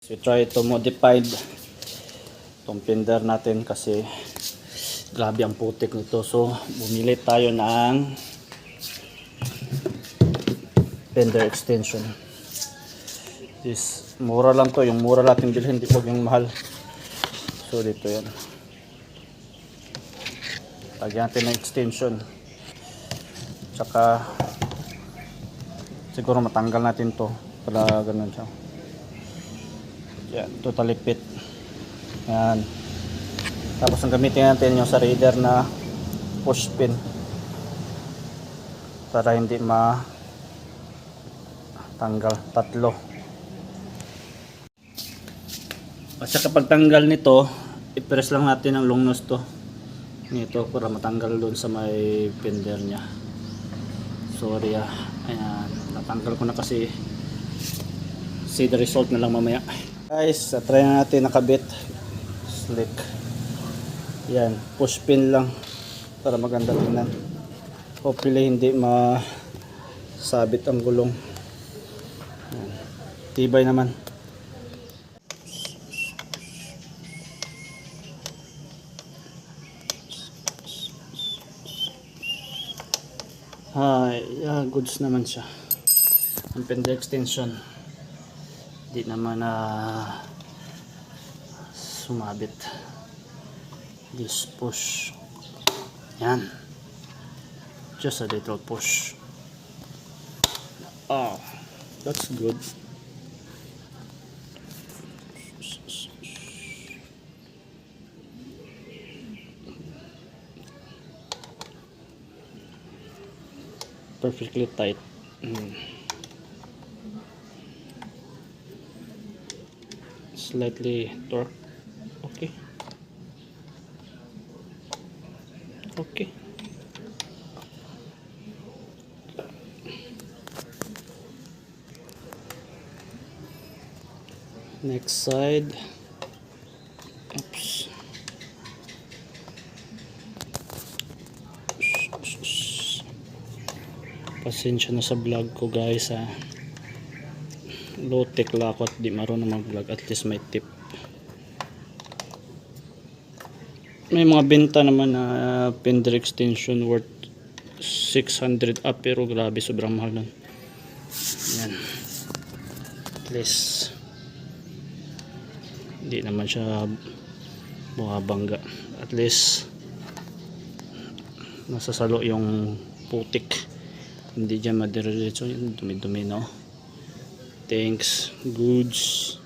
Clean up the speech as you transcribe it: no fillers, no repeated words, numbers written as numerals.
So try to modify itong fender natin kasi grabe ang putik nito. So bumili tayo ng fender extension. This mura lang to, yung mura natin bilhin, hindi po yung mahal. So dito yan, lagyan natin ng extension, tsaka siguro matanggal natin to para ganun siya. Yan, totally fit. Yan. Tapos ang gamitin natin yung sa raider na push pin para hindi matanggal, tatlo. At saka pagtanggal nito, i-press lang natin ang long nose to nito para matanggal doon sa may fender nya. Sorry ayan, natanggal ko na kasi. See the result na lang mamaya. Guys, try na natin nakabit slick. Yan, push pin lang para maganda tingnan. Hopefully hindi masabit ang gulong. Yan, tibay naman. Goods naman siya. Ang fender extension di naman sumabit. This push, yan, just a little push. Oh, that's good. Perfectly tight. Slightly torque. Okay. Next side. Oops. Pasensya na sa vlog ko guys low tech lang ako at di marunong mag vlog. At least may tip. May mga benta naman na fender extension worth 600 up pero grabe sobrang mahal nun. Yan, at least hindi naman siya bumabangga. At least nasasalo yung putik, hindi dyan madiretso yung dumi-dumi, no? Thanks, goods.